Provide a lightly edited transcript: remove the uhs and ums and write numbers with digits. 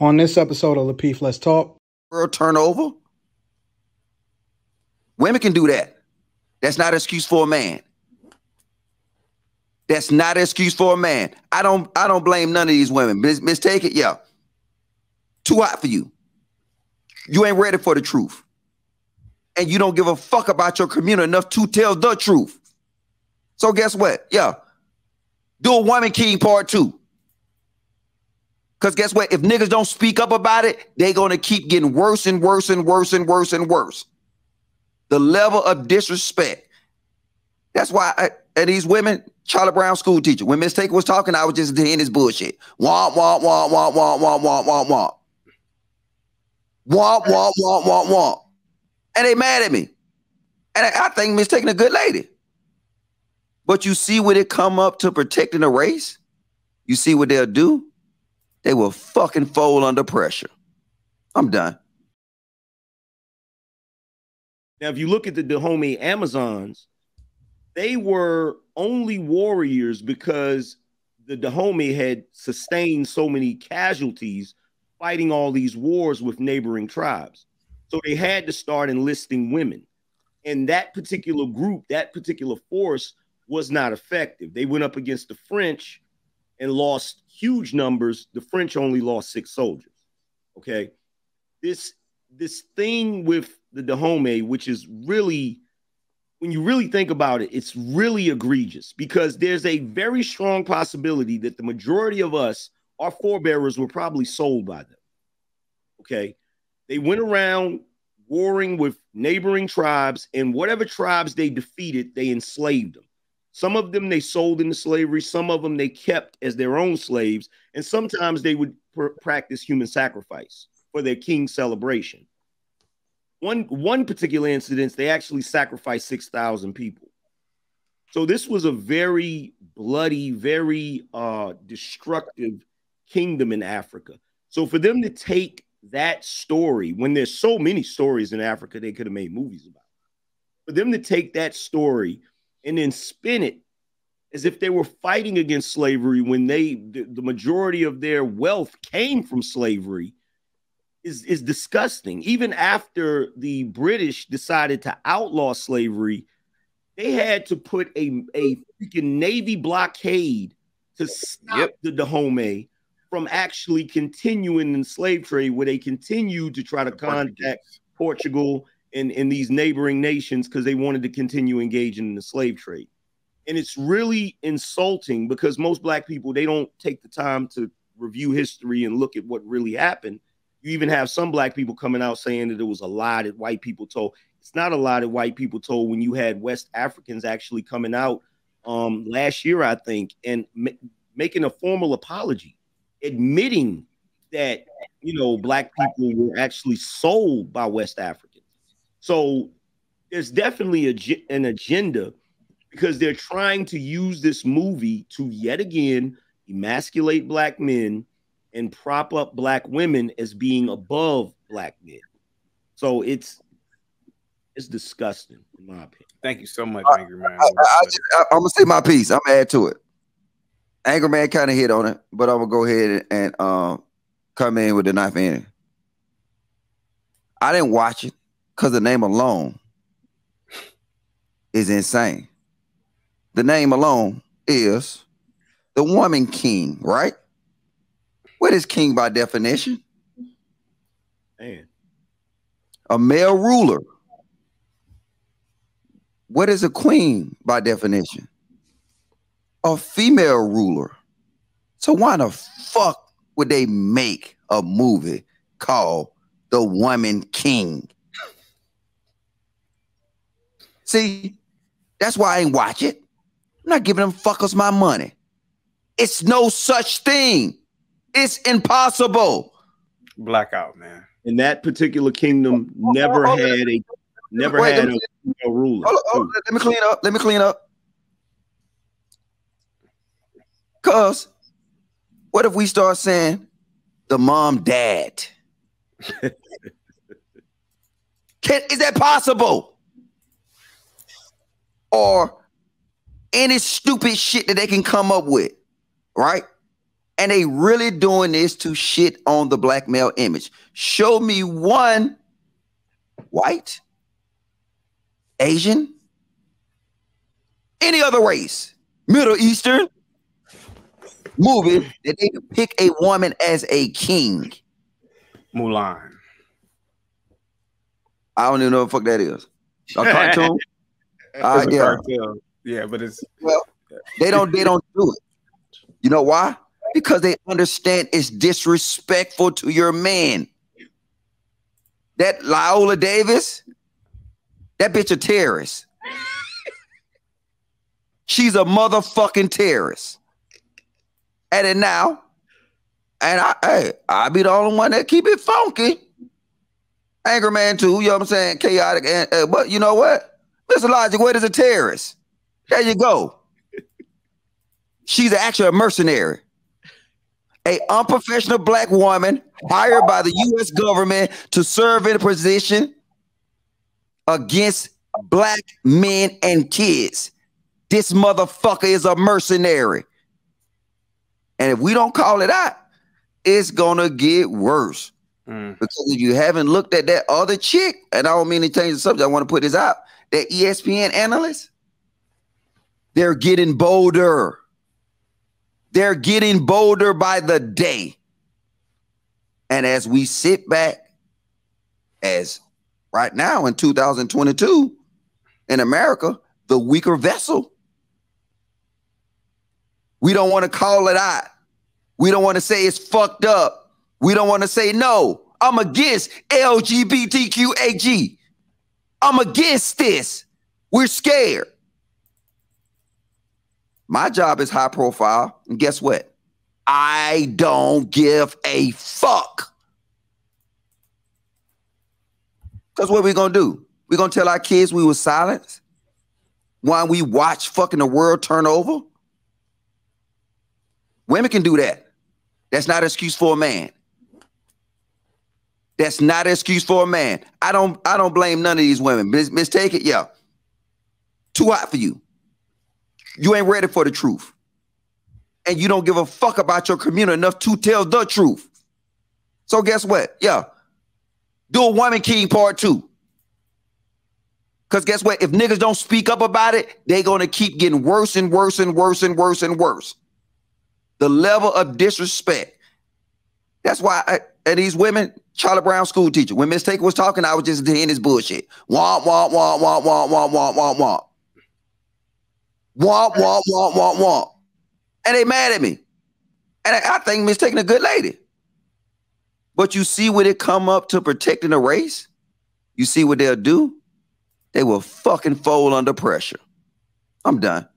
On this episode of Lapeef, Let's Talk. World turnover. Women can do that. That's not an excuse for a man. That's not an excuse for a man. I don't blame none of these women. Mistake it, yeah. Too hot for you. You ain't ready for the truth. And you don't give a fuck about your community enough to tell the truth. So guess what? Yeah. Do a Woman King part 2. Because guess what? If niggas don't speak up about it, they're going to keep getting worse and worse and worse and worse and worse. The level of disrespect. That's why these women, Charlie Brown school teacher, when Miss Taker was talking, I was just hearing this bullshit. Womp, womp, womp, womp, womp, womp, womp, womp, womp. Womp, womp, womp, womp, womp. And they mad at me. And I think Miss Taker a good lady. But you see when it come up to protecting a race, you see what they'll do? They will fucking fold under pressure. I'm done. Now, if you look at the Dahomey Amazons, they were only warriors because the Dahomey had sustained so many casualties fighting all these wars with neighboring tribes. So they had to start enlisting women. And that particular group, that particular force was not effective. They went up against the French and lost huge numbers. The French only lost 6 soldiers. Okay. This thing with the Dahomey, which is really, when you really think about it, it's really egregious because there's a very strong possibility that the majority of us, our forebearers, were probably sold by them. Okay. They went around warring with neighboring tribes, and whatever tribes they defeated, they enslaved them. Some of them they sold into slavery. Some of them they kept as their own slaves. And sometimes they would practice human sacrifice for their king celebration. One particular incident, they actually sacrificed 6,000 people. So this was a very bloody, very destructive kingdom in Africa. So for them to take that story, when there's so many stories in Africa they could have made movies about, for them to take that story and then spin it as if they were fighting against slavery when the majority of their wealth came from slavery is disgusting. Even after the British decided to outlaw slavery, they had to put a freaking Navy blockade to stop the Dahomey from actually continuing in the slave trade, where they continued to try to contact Portugal and these neighboring nations because they wanted to continue engaging in the slave trade. And it's really insulting because most Black people, they don't take the time to review history and look at what really happened. You even have some Black people coming out saying that it was a lie that white people told. It's not a lie that white people told when you had West Africans actually coming out last year, I think, and making a formal apology, admitting that, you know, Black people were actually sold by West Africans. So there's definitely an agenda because they're trying to use this movie to yet again emasculate Black men and prop up Black women as being above Black men. So it's disgusting, in my opinion. Thank you so much, Angry Man. I'm going to say my piece. I'm going to add to it. Angry Man kind of hit on it, but I'm going to go ahead and come in with the knife in it. I didn't watch it because the name alone is insane. The name alone is the Woman King, right? What is king by definition? Man. A male ruler. What is a queen by definition? A female ruler. So why the fuck would they make a movie called The Woman King? See, that's why I ain't watch it. I'm not giving them fuckers my money. It's no such thing. It's impossible. Blackout, man. And that particular kingdom never had a female ruler. Let me clean up. Cause what if we start saying the mom dad? Is that possible? Or any stupid shit that they can come up with, right? And they really doing this to shit on the black male image. Show me one white, Asian, any other race, Middle Eastern movie that they pick a woman as a king. Mulan. I don't even know what the fuck that is. A cartoon? It's a cartoon. Yeah, but it's well, they don't do it. You know why? Because they understand it's disrespectful to your man. That Viola Davis, that bitch a terrorist. She's a motherfucking terrorist. And then now, and I be the only one that keep it funky. Angry Man too, you know what I'm saying? Chaotic. But you know what? Mr. Logic, what is a terrorist? There you go. She's actually a mercenary. A unprofessional black woman hired by the U.S. government to serve in a position against black men and kids. This motherfucker is a mercenary. And if we don't call it out, it's gonna get worse. Because if you haven't looked at that other chick, and I don't mean to change the subject, I want to put this out, that ESPN analyst, they're getting bolder. They're getting bolder by the day. And as we sit back, as right now in 2022, in America, the weaker vessel, we don't want to call it out. We don't want to say it's fucked up. We don't want to say, no, I'm against LGBTQAG. I'm against this. We're scared. My job is high profile. And guess what? I don't give a fuck. Because what we going to do? We're going to tell our kids we were silent while we watch fucking the world turn over? Women can do that. That's not an excuse for a man. That's not an excuse for a man. I don't blame none of these women. Miss Take It, yeah. Too hot for you. You ain't ready for the truth. And you don't give a fuck about your community enough to tell the truth. So guess what? Yeah. Do a Woman King part 2. Because guess what? If niggas don't speak up about it, they're going to keep getting worse and worse and worse and worse and worse. The level of disrespect. That's why these women, Charlie Brown school teacher, when Miss Taker was talking, I was just hearing this bullshit. Womp, womp, womp, womp, womp, womp, womp, womp, womp. Womp, womp, womp, womp, womp. And they mad at me. And I think Miss Taking a good lady. But you see when it come up to protecting a race, you see what they'll do? They will fucking fold under pressure. I'm done.